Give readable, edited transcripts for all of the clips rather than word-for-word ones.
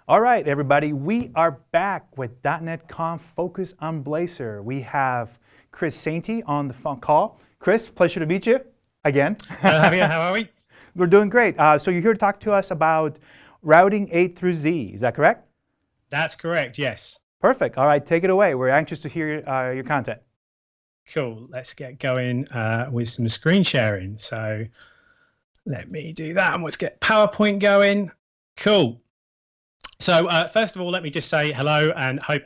All right, everybody, we are back with .NET Conf Focus on Blazor. We have Chris Sainty on the phone call. Chris, pleasure to meet you again. Javier, how are we? We're doing great. So you're here to talk to us about routing A through Z, is that correct? That's correct, yes. Perfect. All right, take it away. We're anxious to hear your content. Cool, let's get going with some screen sharing. So let me do that and let's get PowerPoint going. Cool. So first of all, let me just say hello and hope,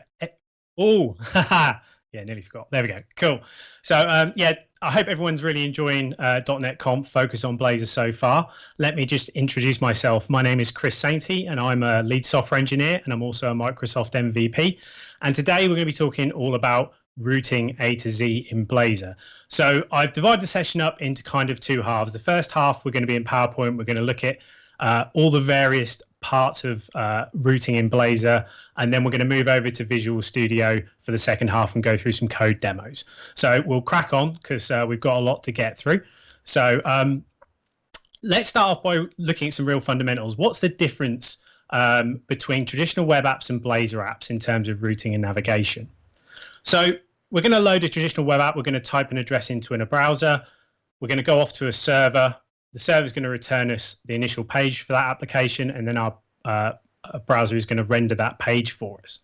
oh, yeah, nearly forgot. There we go, cool. So yeah, I hope everyone's really enjoying .NET Conf Focus on Blazor so far. Let me just introduce myself. My name is Chris Sainty and I'm a lead software engineer and I'm also a Microsoft MVP. And today we're going to be talking all about routing A to Z in Blazor. So I've divided the session up into kind of two halves. The first half we're going to be in PowerPoint. We're going to look at all the various parts of routing in Blazor, and then we're going to move over to Visual Studio for the second half and go through some code demos. So we'll crack on because we've got a lot to get through. So let's start off by looking at some real fundamentals. What's the difference between traditional web apps and Blazor apps in terms of routing and navigation? So we're going to load a traditional web app. We're going to type an address into in a browser. We're going to go off to a server. The server is going to return us the initial page for that application, and then our browser is going to render that page for us.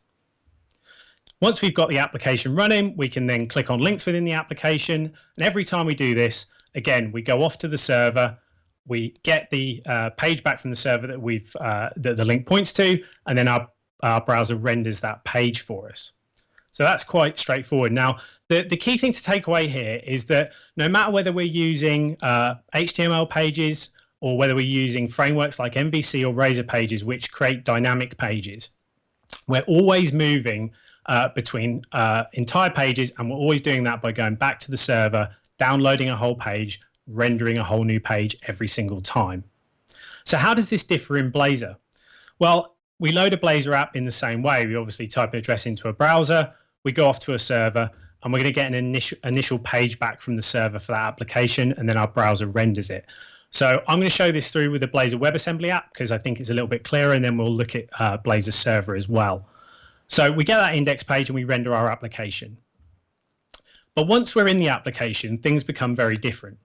Once we've got the application running, we can then click on links within the application. And every time we do this, again, we go off to the server, we get the page back from the server that that the link points to, and then our browser renders that page for us. So that's quite straightforward. Now, the key thing to take away here is that no matter whether we're using HTML pages or whether we're using frameworks like MVC or Razor pages, which create dynamic pages, we're always moving between entire pages, and we're always doing that by going back to the server, downloading a whole page, rendering a whole new page every single time. So how does this differ in Blazor? Well, we load a Blazor app in the same way. We obviously type an address into a browser, we go off to a server, and we're going to get an initial page back from the server for that application, and then our browser renders it. So I'm going to show this through with the Blazor WebAssembly app because I think it's a little bit clearer, and then we'll look at Blazor server as well. So we get that index page and we render our application. But once we're in the application, things become very different.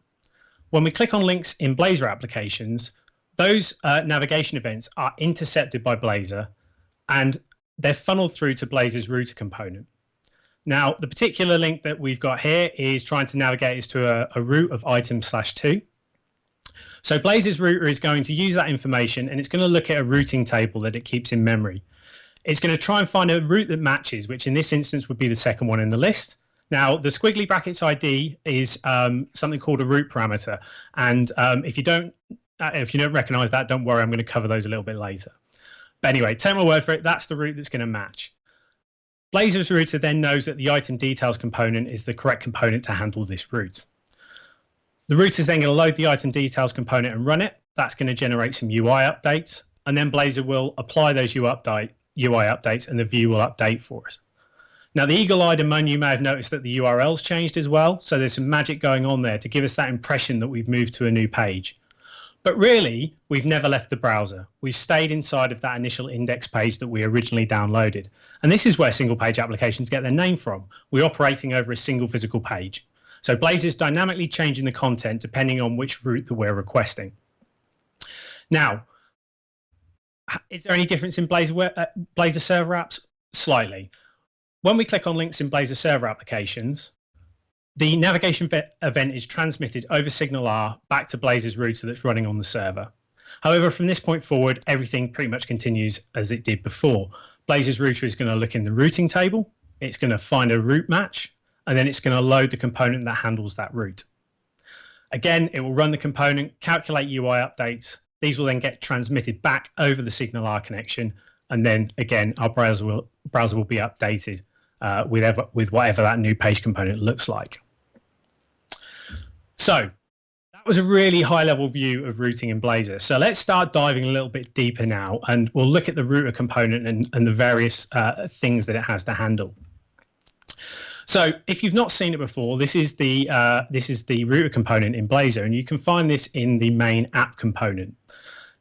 When we click on links in Blazor applications, those navigation events are intercepted by Blazor, and they're funneled through to Blazor's router component. Now, the particular link that we've got here is trying to navigate us to a route of item/2. So Blazor's router is going to use that information, and it's going to look at a routing table that it keeps in memory. It's going to try and find a route that matches, which in this instance would be the second one in the list. Now, the squiggly brackets ID is something called a route parameter, and if you don't recognize that, don't worry, I'm going to cover those a little bit later. But anyway, take my word for it, that's the route that's going to match. Blazor's router then knows that the item details component is the correct component to handle this route. The router is then going to load the item details component and run it. That's going to generate some UI updates, and then Blazor will apply those UI updates, and the view will update for us. Now, the eagle-eyed among you may have noticed that the URL's changed as well, so there's some magic going on there to give us that impression that we've moved to a new page. But really, we've never left the browser. We've stayed inside of that initial index page that we originally downloaded. And this is where single-page applications get their name from. We're operating over a single physical page. So Blazor is dynamically changing the content depending on which route that we're requesting. Now, is there any difference in Blazor server apps? Slightly. When we click on links in Blazor server applications, the navigation event is transmitted over SignalR back to Blazor's router that's running on the server. However, from this point forward, everything pretty much continues as it did before. Blazor's router is going to look in the routing table, it's going to find a route match, and then it's going to load the component that handles that route. Again, it will run the component, calculate UI updates. These will then get transmitted back over the SignalR connection, and then again, our browser will be updated with whatever that new page component looks like. So that was a really high-level view of routing in Blazor. So let's start diving a little bit deeper now, and we'll look at the router component and the various things that it has to handle. So if you've not seen it before, this is the router component in Blazor, and you can find this in the main app component.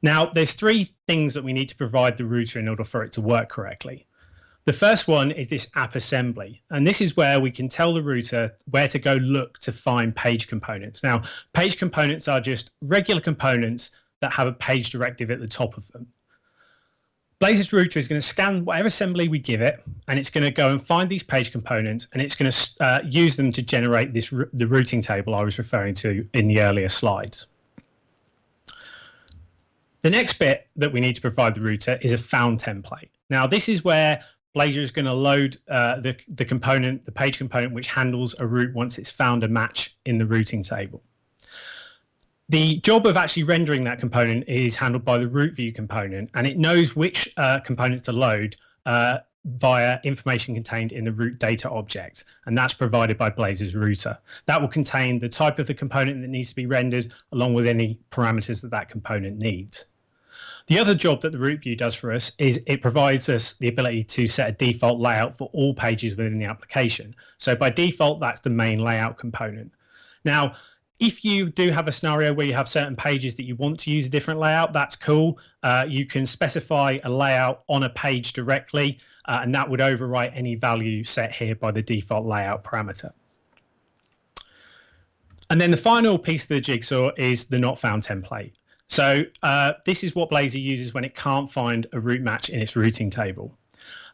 Now, there's three things that we need to provide the router in order for it to work correctly. The first one is this app assembly, and this is where we can tell the router where to go look to find page components. Now, page components are just regular components that have a page directive at the top of them. Blazor's router is going to scan whatever assembly we give it, and it's going to go and find these page components, and it's going to use them to generate the routing table I was referring to in the earlier slides. The next bit that we need to provide the router is a found template. Now, this is where Blazor is going to load the component, the page component, which handles a route once it's found a match in the routing table. The job of actually rendering that component is handled by the route view component, and it knows which component to load via information contained in the route data object, and that's provided by Blazor's router. That will contain the type of the component that needs to be rendered, along with any parameters that that component needs. The other job that the route view does for us is it provides us the ability to set a default layout for all pages within the application. So by default, that's the main layout component. Now, if you do have a scenario where you have certain pages that you want to use a different layout, that's cool. You can specify a layout on a page directly, and that would overwrite any value set here by the default layout parameter. And then the final piece of the jigsaw is the not found template. So this is what Blazor uses when it can't find a route match in its routing table.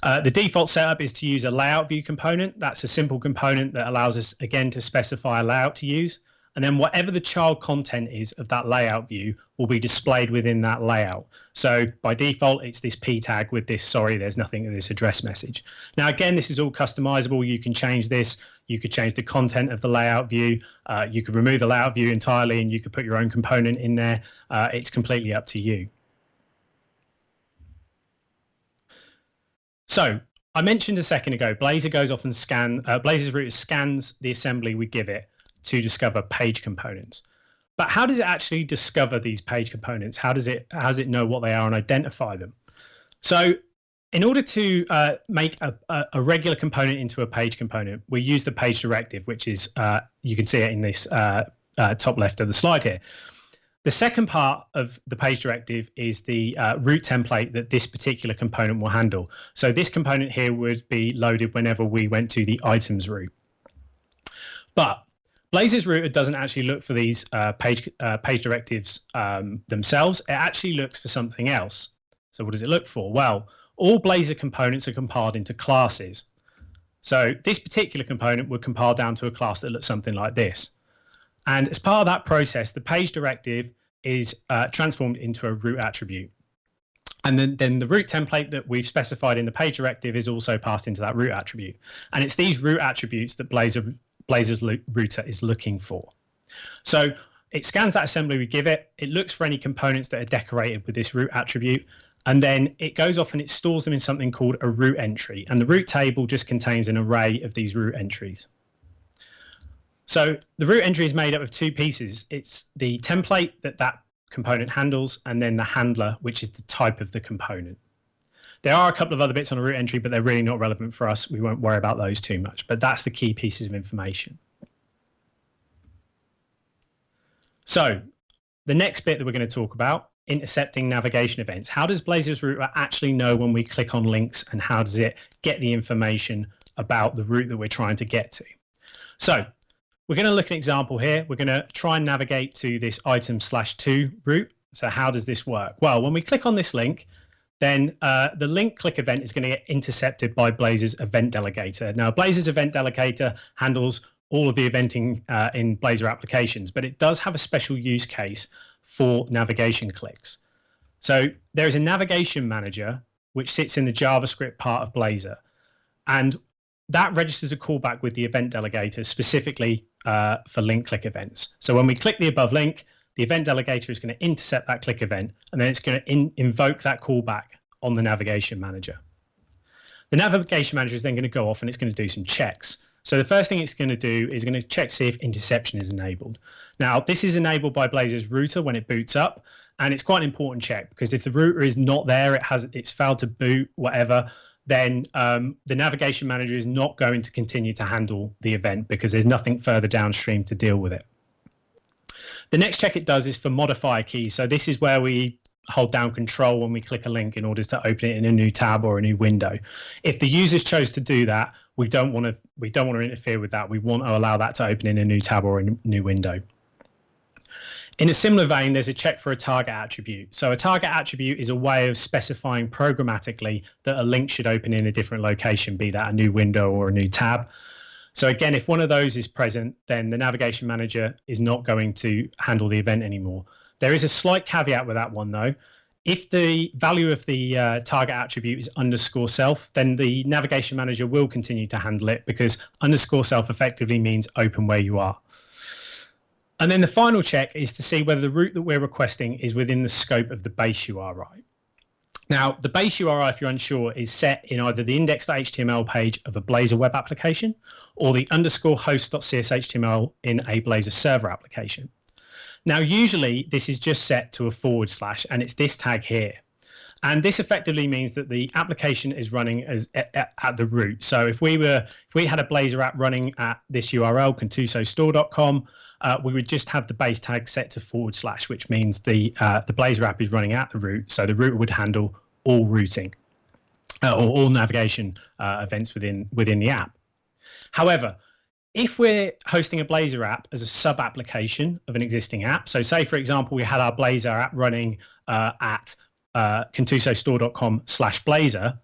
The default setup is to use a layout view component. That's a simple component that allows us, again, to specify a layout to use. And then whatever the child content is of that layout view will be displayed within that layout. So by default, it's this p tag with this, sorry, there's nothing in this address message. Now, again, this is all customizable. You can change this. You could change the content of the layout view. You could remove the layout view entirely, and you could put your own component in there. It's completely up to you. So I mentioned a second ago, Blazor goes off and Blazor's router scans the assembly we give it to discover page components. But how does it actually discover these page components? How does it know what they are and identify them? So in order to make a regular component into a page component, we use the page directive, which is, you can see it in this top left of the slide here. The second part of the page directive is the route template that this particular component will handle. So this component here would be loaded whenever we went to the items route. But Blazor's router doesn't actually look for these page directives themselves. It actually looks for something else. So what does it look for? Well, all Blazor components are compiled into classes. So this particular component would compile down to a class that looks something like this. And as part of that process, the page directive is transformed into a route attribute. And then the route template that we've specified in the page directive is also passed into that route attribute. And it's these route attributes that Blazor's router is looking for. So it scans that assembly we give it. It looks for any components that are decorated with this route attribute. And then it goes off and it stores them in something called a route entry. And the route table just contains an array of these route entries. So the route entry is made up of two pieces. It's the template that component handles, and then the handler, which is the type of the component. There are a couple of other bits on a route entry, but they're really not relevant for us. We won't worry about those too much, but that's the key pieces of information. So the next bit that we're going to talk about, intercepting navigation events. How does Blazor's router actually know when we click on links, and how does it get the information about the route that we're trying to get to? So we're going to look at an example here. We're going to try and navigate to this item/to route. So how does this work? Well, when we click on this link, then the link click event is going to get intercepted by Blazor's event delegator. Now, Blazor's event delegator handles all of the eventing in Blazor applications, but it does have a special use case for navigation clicks. So there is a navigation manager which sits in the JavaScript part of Blazor, and that registers a callback with the event delegator specifically for link click events. So when we click the above link, the event delegator is going to intercept that click event, and then it's going to invoke that callback on the navigation manager. The navigation manager is then going to go off and it's going to do some checks. So the first thing it's going to do is going to check to see if interception is enabled. Now, this is enabled by Blazor's router when it boots up, and it's quite an important check because if the router is not there, it's failed to boot, whatever, then the navigation manager is not going to continue to handle the event because there's nothing further downstream to deal with it. The next check it does is for modifier keys. So this is where we hold down Control when we click a link in order to open it in a new tab or a new window. If the users chose to do that, we don't want to interfere with that. We want to allow that to open in a new tab or a new window. In a similar vein, there's a check for a target attribute. So a target attribute is a way of specifying programmatically that a link should open in a different location, be that a new window or a new tab. So again, if one of those is present, then the navigation manager is not going to handle the event anymore. There is a slight caveat with that one though. If the value of the target attribute is _self, then the navigation manager will continue to handle it, because _self effectively means open where you are. And then the final check is to see whether the route that we're requesting is within the scope of the base URI. Now, the base URI, if you're unsure, is set in either the index.html page of a Blazor web application or the _host.cshtml in a Blazor server application. Now, usually this is just set to a / and it's this tag here. And this effectively means that the application is running at the root. So if we had a Blazor app running at this URL, contusostore.com, we would just have the base tag set to /, which means the Blazor app is running at the root. So the router would handle all routing or all navigation events within the app. However, if we're hosting a Blazor app as a sub application of an existing app, so say for example we had our Blazor app running at contusostore.com/Blazor,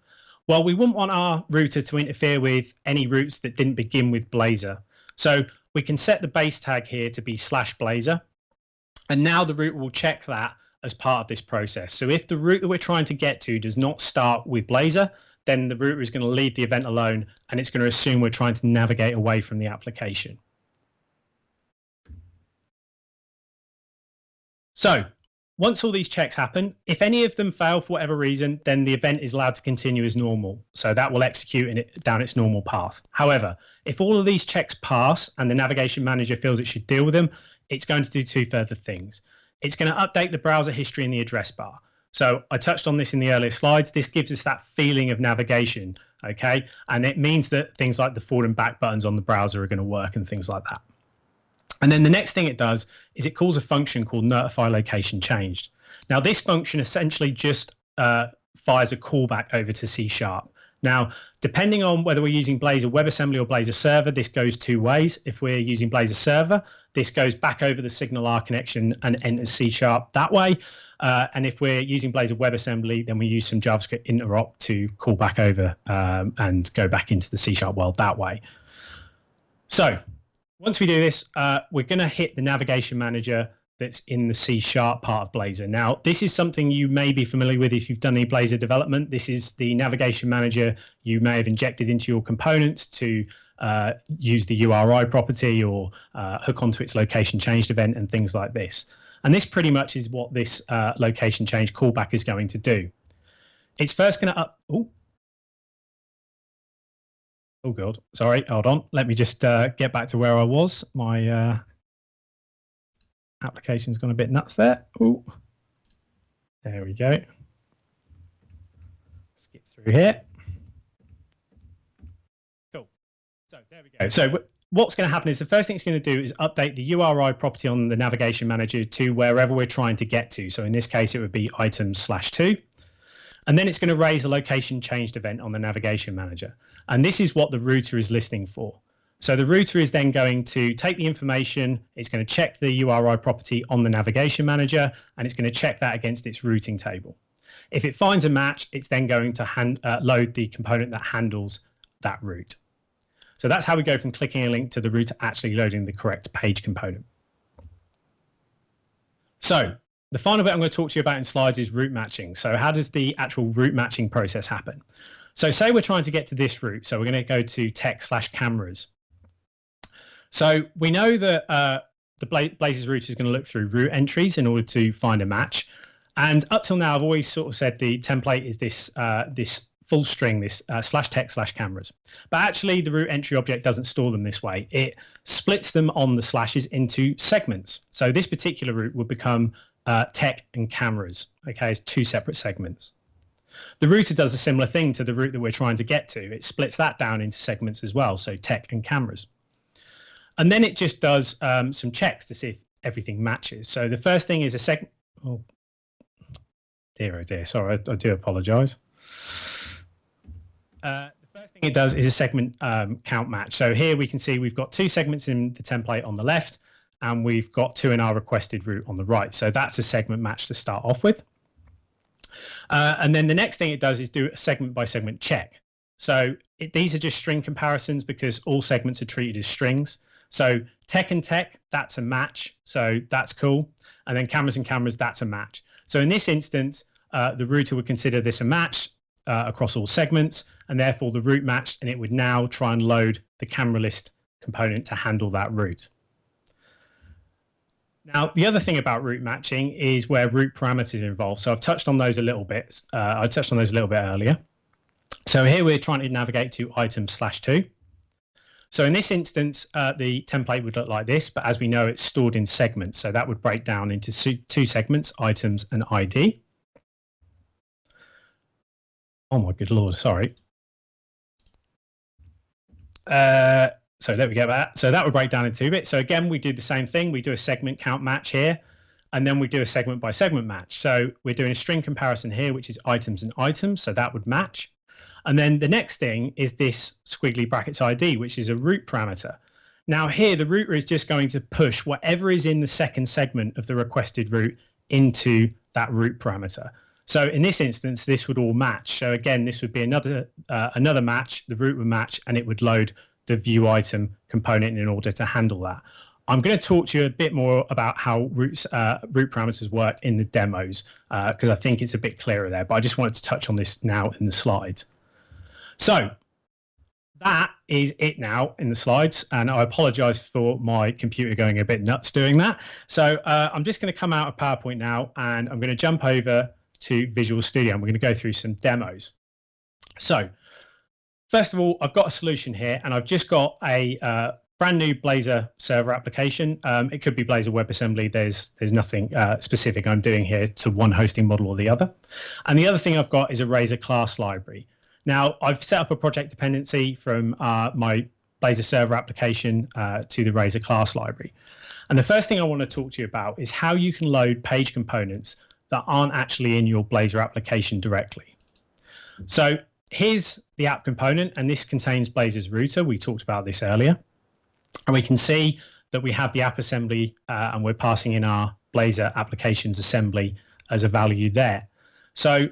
well, we wouldn't want our router to interfere with any routes that didn't begin with Blazor. So we can set the base tag here to be /Blazor, and now the router will check that as part of this process. So if the route that we're trying to get to does not start with Blazor, then the router is going to leave the event alone, and it's going to assume we're trying to navigate away from the application. So once all these checks happen, if any of them fail for whatever reason, then the event is allowed to continue as normal. So that will execute down its normal path. However, if all of these checks pass and the navigation manager feels it should deal with them, it's going to do two further things. It's going to update the browser history in the address bar. So I touched on this in the earlier slides. This gives us that feeling of navigation, okay? And it means that things like the forward and back buttons on the browser are going to work and things like that. And then the next thing it does is it calls a function called notify location changed. Now this function essentially just fires a callback over to C#. Now, depending on whether we're using Blazor WebAssembly or Blazor Server, this goes two ways. If we're using Blazor Server, this goes back over the Signal R connection and enters C# that way. And if we're using Blazor WebAssembly, then we use some JavaScript interop to call back over and go back into the C# world that way. So once we do this, we're going to hit the navigation manager that's in the C# part of Blazor. Now, this is something you may be familiar with if you've done any Blazor development. This is the navigation manager you may have injected into your components to use the URI property or hook onto its location changed event and things like this. And this pretty much is what this location change callback is going to do. It's first going to Oh God, sorry, hold on. Let me just get back to where I was. My application's gone a bit nuts there. Ooh. There we go. Skip through here. Cool. So there we go. So what's going to happen is the first thing it's going to do is update the URI property on the navigation manager to wherever we're trying to get to. So in this case, it would be items/2. And then it's going to raise a location changed event on the navigation manager. And this is what the router is listening for. So the router is then going to take the information, it's going to check the URI property on the navigation manager, and it's going to check that against its routing table. If it finds a match, it's then going to load the component that handles that route. So that's how we go from clicking a link to the router actually loading the correct page component. So the final bit I'm going to talk to you about in slides is route matching. So how does the actual route matching process happen? So say we're trying to get to this route. So we're going to go to tech/cameras. So we know that the Blazor's router is going to look through route entries in order to find a match. And up till now, I've always sort of said the template is this this full string, this /tech/cameras. But actually, the route entry object doesn't store them this way. It splits them on the slashes into segments. So this particular route would become tech and cameras, okay, as two separate segments. The router does a similar thing to the route that we're trying to get to. It splits that down into segments as well, so tech and cameras. And then it just does some checks to see if everything matches. So the first thing is Dear, oh dear, sorry, I do apologize. The first thing it does is a segment count match. So here we can see we've got 2 segments in the template on the left, and we've got 2 in our requested route on the right. So that's a segment match to start off with. And then the next thing it does is do a segment by segment check. So these are just string comparisons because all segments are treated as strings. So tech and tech, that's a match. So that's cool. And then cameras and cameras, that's a match. So in this instance, the router would consider this a match across all segments, and therefore the route matched, and it would now try and load the camera list component to handle that route. Now, the other thing about route matching is where route parameters are involved. So I've touched on those a little bit. I touched on those a little bit earlier. So here we're trying to navigate to items/2. So in this instance, the template would look like this, but as we know, it's stored in segments. So that would break down into 2 segments, items and ID. Oh my good Lord, sorry. So there we go. So that would break down in 2 bits. So again, we do the same thing. We do a segment count match here, and then we do a segment by segment match. So we're doing a string comparison here, which is items and items. So that would match. And then the next thing is this squiggly brackets ID, which is a route parameter. Now here, the router is just going to push whatever is in the second segment of the requested route into that route parameter. So in this instance, this would all match. So again, this would be another match, the route would match, and it would load the view item component in order to handle that. I'm going to talk to you a bit more about how route parameters work in the demos, because I think it's a bit clearer there, but I just wanted to touch on this now in the slides. So that is it now in the slides, and I apologize for my computer going a bit nuts doing that. So I'm just going to come out of PowerPoint now, and I'm going to jump over to Visual Studio, and we're going to go through some demos. So first of all, I've got a solution here, and I've just got a brand new Blazor server application. It could be Blazor WebAssembly. There's nothing specific I'm doing here to one hosting model or the other. And the other thing I've got is a Razor class library. Now, I've set up a project dependency from my Blazor server application to the Razor class library. And the first thing I want to talk to you about is how you can load page components that aren't actually in your Blazor application directly. So here's the app component, and this contains Blazor's router. We talked about this earlier. And we can see that we have the app assembly, and we're passing in our Blazor applications assembly as a value there. So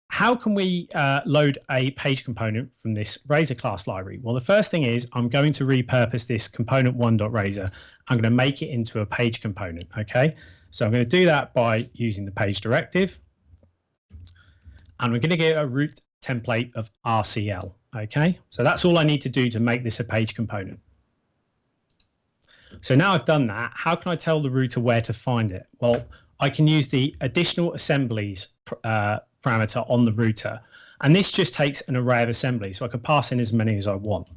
how can we load a page component from this Razor class library? Well, the first thing is I'm going to repurpose this component1.razor. I'm going to make it into a page component, okay? So I'm going to do that by using the page directive. And we're going to get a root template of RCL, okay? So that's all I need to do to make this a page component. So now I've done that, how can I tell the router where to find it? Well, I can use the additional assemblies parameter on the router, and this just takes an array of assemblies, so I can pass in as many as I want.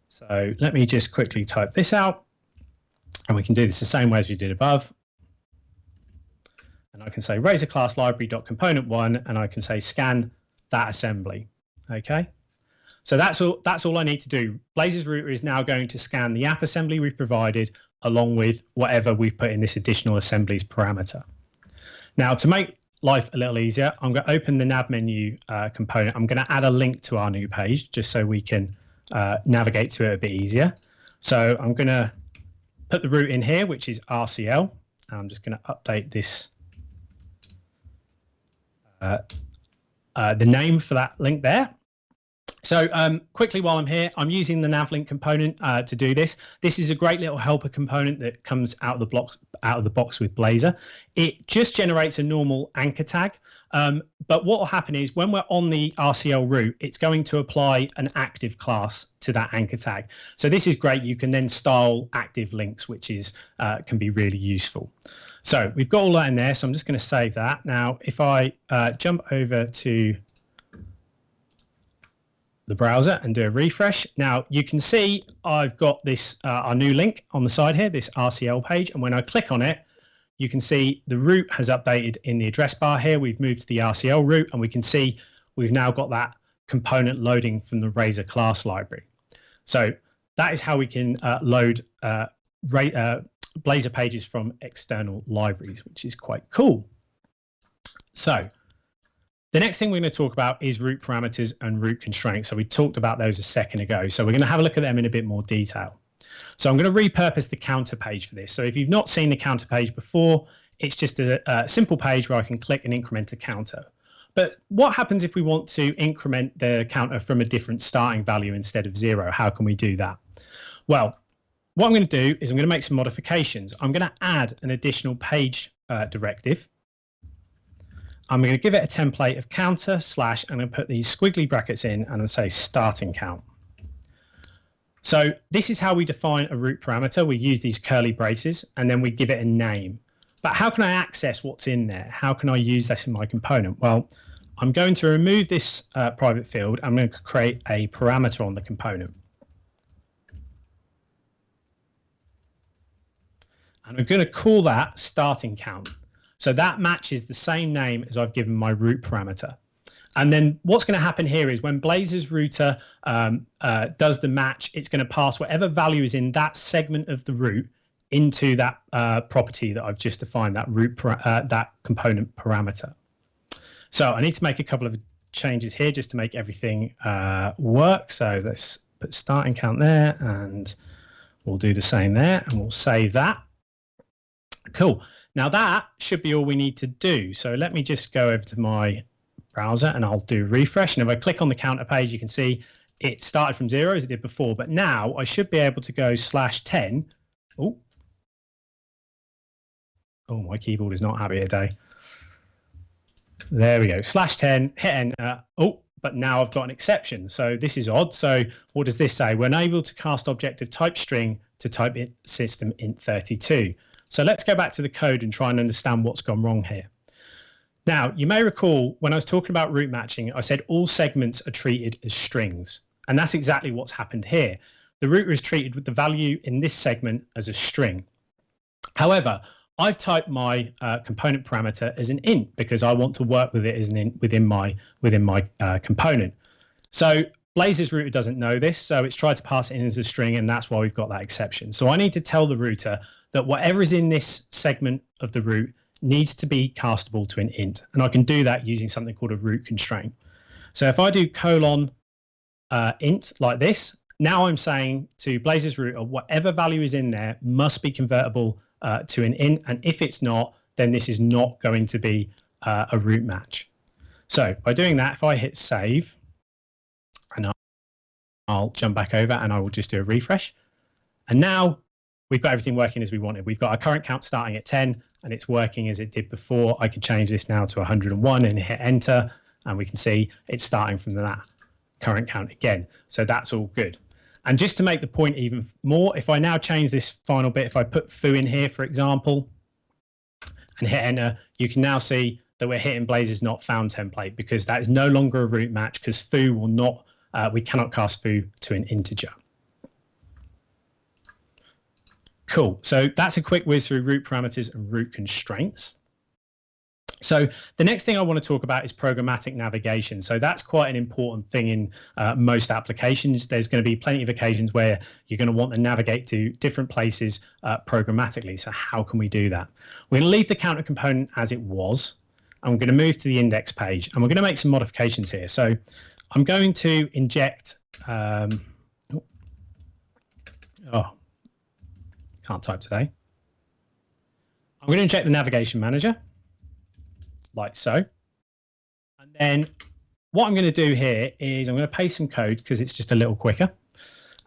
So let me just quickly type this out, and we can do this the same way as we did above. And I can say Razor class library.component1, and I can say scan that assembly, okay? So that's all I need to do. Blazor's router is now going to scan the app assembly we've provided along with whatever we've put in this additional assemblies parameter. Now, to make life a little easier, I'm going to open the nav menu component. I'm going to add a link to our new page just so we can navigate to it a bit easier. So I'm going to put the route in here, which is RCL. And I'm just going to update this, the name for that link there. So quickly while I'm here, I'm using the navlink component to do this. This is a great little helper component that comes out of the box with Blazor. It just generates a normal anchor tag. But what will happen is when we're on the RCL route, it's going to apply an active class to that anchor tag. So this is great. You can then style active links, which is can be really useful. So we've got all that in there. So I'm just going to save that. Now, if I jump over to the browser and do a refresh. Now you can see I've got this our new link on the side here, this RCL page, and when I click on it, you can see the route has updated in the address bar here. We've moved to the RCL route, and we can see we've now got that component loading from the Razor class library. So that is how we can load Blazor pages from external libraries, which is quite cool. So the next thing we're going to talk about is root parameters and root constraints. So we talked about those a second ago. So we're going to have a look at them in a bit more detail. So I'm going to repurpose the counter page for this. So if you've not seen the counter page before, it's just a simple page where I can click and increment a counter. But what happens if we want to increment the counter from a different starting value instead of 0? How can we do that? Well, what I'm going to do is I'm going to make some modifications. I'm going to add an additional page directive. I'm going to give it a template of counter / I'm going to put these squiggly brackets in and I'll say starting count. So this is how we define a root parameter. We use these curly braces and then we give it a name. But how can I access what's in there? How can I use this in my component? Well, I'm going to remove this private field. I'm going to create a parameter on the component. And I'm going to call that starting count. So that matches the same name as I've given my root parameter. And then what's going to happen here is when Blazor's router does the match, it's going to pass whatever value is in that segment of the root into that property that I've just defined, that that component parameter. So I need to make a couple of changes here just to make everything work. So let's put starting count there and we'll do the same there and we'll save that. Cool. Now that should be all we need to do. So let me just go over to my browser and I'll do refresh. And if I click on the counter page, you can see it started from 0 as it did before. But now I should be able to go /10. Oh, my keyboard is not happy today. There we go. /10, hit enter. Oh, but now I've got an exception. So this is odd. So what does this say? We're unable to cast object of type string to type system int 32. So let's go back to the code and try and understand what's gone wrong here. Now, you may recall when I was talking about root matching, I said all segments are treated as strings. And that's exactly what's happened here. The router is treated with the value in this segment as a string. However, I've typed my component parameter as an int because I want to work with it as an int within my component. So Blazor's router doesn't know this, so it's tried to pass it in as a string, and that's why we've got that exception. So I need to tell the router that whatever is in this segment of the root needs to be castable to an int. And I can do that using something called a root constraint. So if I do :int like this, now I'm saying to Blazor's router, whatever value is in there must be convertible to an int. And if it's not, then this is not going to be a root match. So by doing that, if I hit save, and I'll jump back over and I will just do a refresh. And now we've got everything working as we wanted. We've got our current count starting at 10 and it's working as it did before. I could change this now to 101 and hit enter, and we can see it's starting from that current count again. So that's all good. And just to make the point even more, if I now change this final bit, if I put foo in here, for example, and hit enter, you can now see that we're hitting Blazor's not found template because that is no longer a root match because foo will not, we cannot cast foo to an integer. Cool. So that's a quick whiz through root parameters and root constraints. So the next thing I want to talk about is programmatic navigation. So that's quite an important thing in most applications. There's going to be plenty of occasions where you're going to want to navigate to different places programmatically. So how can we do that? We're going to leave the counter component as it was. And we're going to move to the index page and we're going to make some modifications here. So I'm going to inject, can't type today. I'm going to inject the navigation manager like so. And then what I'm going to do here is I'm going to paste some code because it's just a little quicker.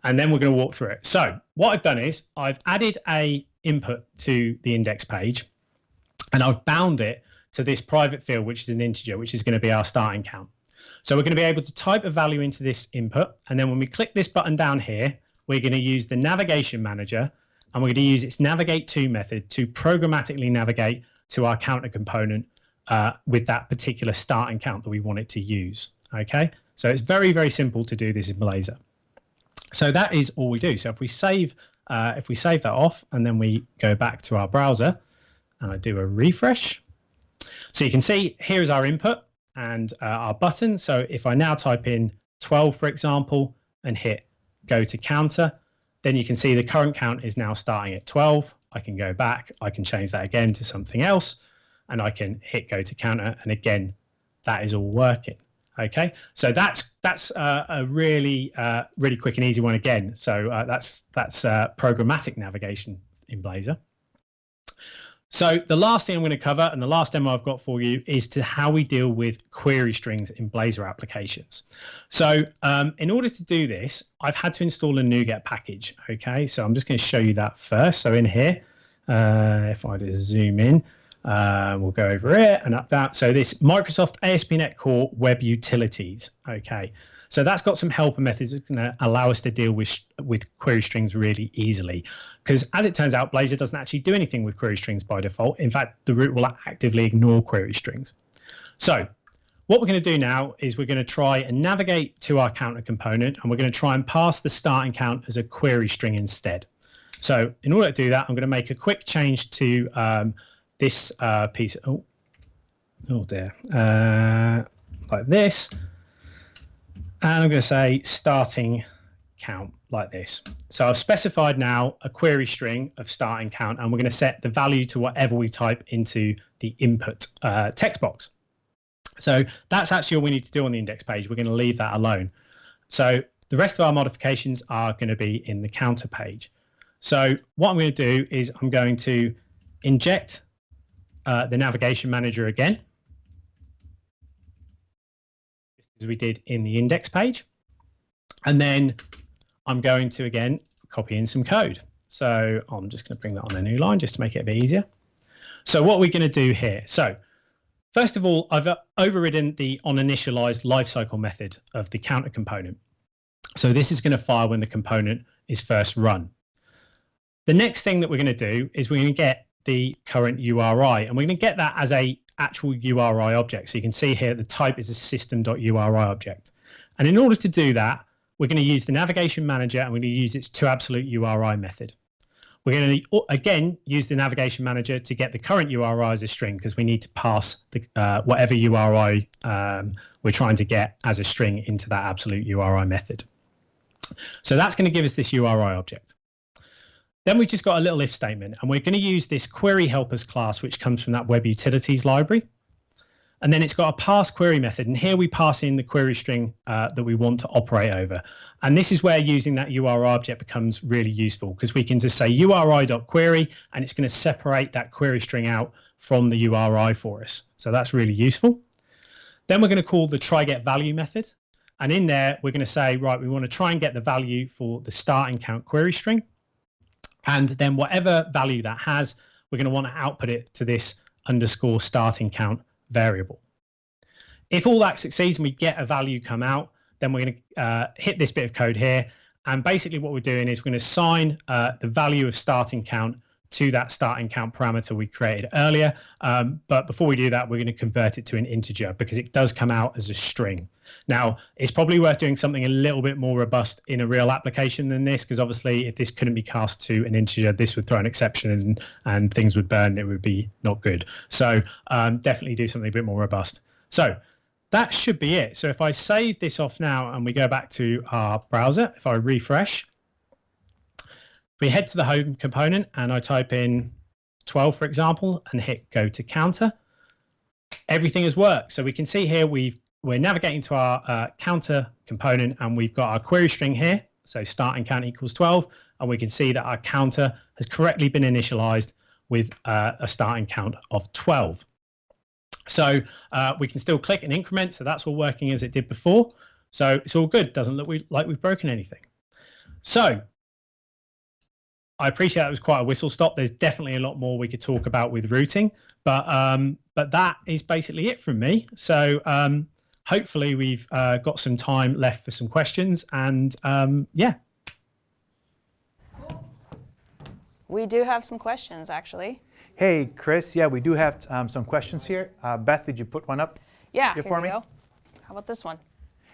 And then we're going to walk through it. So what I've done is I've added a input to the index page and I've bound it to this private field, which is an integer, which is going to be our starting count. So we're going to be able to type a value into this input. And then when we click this button down here, we're going to use the navigation manager and we're going to use its navigate to method to programmatically navigate to our counter component with that particular starting count that we want it to use. Okay, so it's very, very simple to do this in Blazor. So that is all we do. So if we save that off and then we go back to our browser and I do a refresh, so you can see here is our input and our button. So if I now type in 12, for example, and hit go to counter, then you can see the current count is now starting at 12. I can go back, I can change that again to something else. and I can hit go to counter, and again, that is all working. Okay, so that's a really quick and easy one again. So that's programmatic navigation in Blazor. So the last thing I'm going to cover, and the last demo I've got for you, is to how we deal with query strings in Blazor applications. So in order to do this, I've had to install a NuGet package. Okay, so I'm just going to show you that first. So in here, if I just zoom in, we'll go over it and up that. So this Microsoft ASP.NET Core Web Utilities. Okay, so that's got some helper methods that's going to allow us to deal with query strings really easily. Because as it turns out, Blazor doesn't actually do anything with query strings by default. In fact, the root will actively ignore query strings. So what we're going to do now is we're going to try and navigate to our counter component, and we're going to try and pass the starting count as a query string instead. So in order to do that, I'm going to make a quick change to this piece. Oh dear. Like this. And I'm going to say starting count like this. So I've specified now a query string of starting count, and we're going to set the value to whatever we type into the input text box. So that's actually all we need to do on the index page. We're going to leave that alone. So the rest of our modifications are going to be in the counter page. So what I'm going to do is I'm going to inject the navigation manager again, as we did in the index page. And then I'm going to, again, copy in some code. So I'm just going to bring that on a new line just to make it a bit easier. So what we're going to do here. So first of all, I've overridden the onInitialized lifecycle method of the counter component. So this is going to fire when the component is first run. The next thing that we're going to do is we're going to get the current URI, and we're going to get that as a actual URI object. So you can see here the type is a system.uri object. And in order to do that, we're going to use the navigation manager, and we're going to use its toAbsolute method. We're going to, again, use the navigation manager to get the current URI as a string, because we need to pass the, whatever URI we're trying to get as a string into that absolute URI method. So that's going to give us this URI object. Then we've just got a little if statement, and we're going to use this query helpers class, which comes from that web utilities library. And then it's got a pass query method, and here we pass in the query string that we want to operate over. And this is where using that URI object becomes really useful, because we can just say URI.query, and it's going to separate that query string out from the URI for us. So that's really useful. Then we're going to call the try-get-value method. And in there, we're going to say, right, we want to try and get the value for the starting count query string. And then whatever value that has, we're going to want to output it to this underscore starting count variable. If all that succeeds and we get a value come out, then we're going to hit this bit of code here. And basically what we're doing is we're going to assign the value of starting count to that starting count parameter we created earlier. But before we do that, we're going to convert it to an integer, because it does come out as a string. Now, it's probably worth doing something a little bit more robust in a real application than this, because obviously if this couldn't be cast to an integer, this would throw an exception and things would burn. It would be not good. So definitely do something a bit more robust. So that should be it. So if I save this off now and we go back to our browser, if I refresh, we head to the home component and I type in 12, for example, and hit go to counter, everything has worked. So we can see here we're navigating to our counter component, and we've got our query string here. So starting count equals 12, and we can see that our counter has correctly been initialized with a starting count of 12. So we can still click and increment. So that's all working as it did before. So it's all good. Doesn't look like we've broken anything. So I appreciate that was quite a whistle stop. There's definitely a lot more we could talk about with routing, but that is basically it from me. So hopefully we've got some time left for some questions, and yeah. We do have some questions, actually. Hey, Chris. Yeah, we do have some questions here. Beth, did you put one up? Yeah, here here for we me? go. How about this one?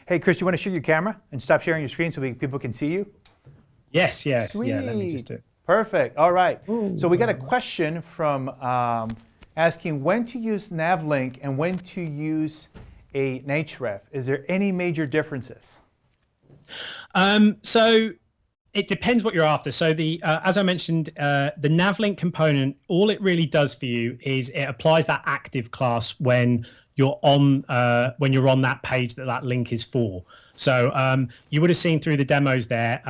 Hey, Chris, you want to share your camera and stop sharing your screen so people can see you? Yes. Sweet. Yeah, let me just do it. Perfect. All right. Ooh. So we got a question from asking when to use navlink and when to use a href. Is there any major differences? So It depends what you're after. So as I mentioned, the navlink component, all it really does for you is it applies that active class when you're on that page that link is for. So you would have seen through the demos there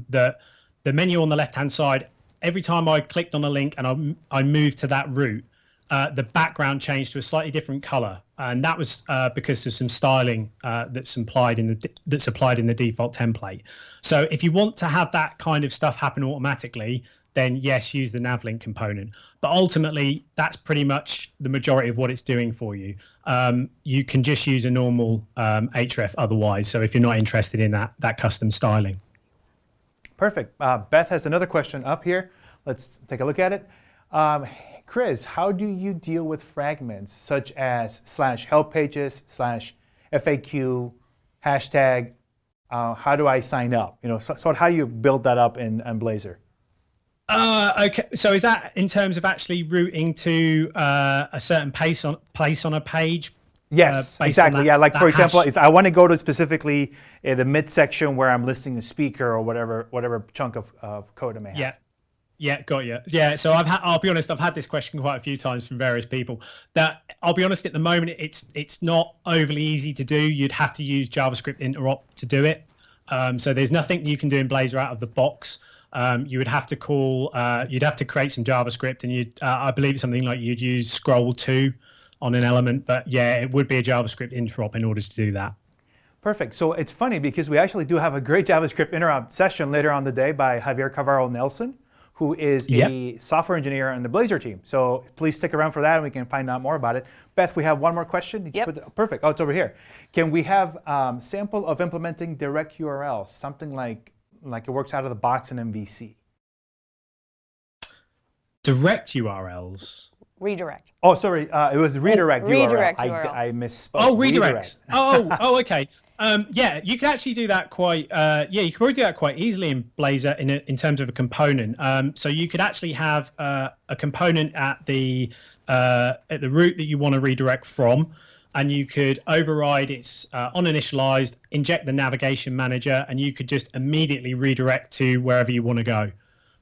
that the menu on the left-hand side, every time I clicked on a link and I moved to that route, the background changed to a slightly different color, and that was because of some styling that's applied in the default template. So if you want to have that kind of stuff happen automatically, then yes, use the navlink component. But ultimately, that's pretty much the majority of what it's doing for you. You can just use a normal href otherwise. So if you're not interested in that custom styling. Perfect. Beth has another question up here. Let's take a look at it. Chris, how do you deal with fragments such as /help pages, /FAQ, hashtag? How do I sign up? So how do you build that up in Blazor? Okay, so is that in terms of actually routing to a certain place on a page? Yes, exactly. Yeah, like for example, I want to go to specifically the midsection where I'm listing a speaker or whatever chunk of code I may have. Yeah, got you. Yeah, so I'll be honest, I've had this question quite a few times from various people. That I'll be honest, at the moment it's not overly easy to do. You'd have to use JavaScript interop to do it. So there's nothing you can do in Blazor out of the box. You would have to you'd have to create some JavaScript, and I believe it's something like you'd use scroll to on an element, but yeah, it would be a JavaScript interop in order to do that. Perfect. So it's funny because we actually do have a great JavaScript interop session later on the day by Javier Cavarro Nelson, who is a software engineer on the Blazor team. So please stick around for that and we can find out more about it. Beth, we have one more question. Perfect. Oh, it's over here. Can we have sample of implementing direct URL, something like it works out of the box in MVC? Direct URLs? Redirect. Oh, sorry. It was redirect URL. Redirect URL. I misspoke. Oh, redirect. Oh, okay. Yeah, you can actually do that quite. You can probably do that quite easily in Blazor in terms of a component. So you could actually have a component at the route that you want to redirect from, and you could override its on initialized, inject the navigation manager, and you could just immediately redirect to wherever you want to go.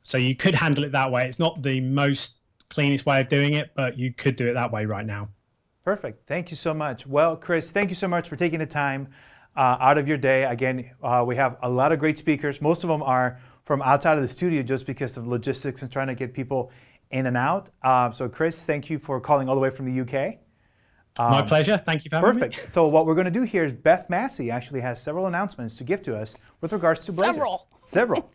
So you could handle it that way. It's not the most cleanest way of doing it, but you could do it that way right now. Perfect. Thank you so much. Well, Chris, thank you so much for taking the time out of your day. Again, we have a lot of great speakers. Most of them are from outside of the studio just because of logistics and trying to get people in and out. So Chris, thank you for calling all the way from the UK. My pleasure. Thank you for having me. Perfect. So what we're going to do here is Beth Massey actually has several announcements to give to us with regards to Blazor. Several. Several.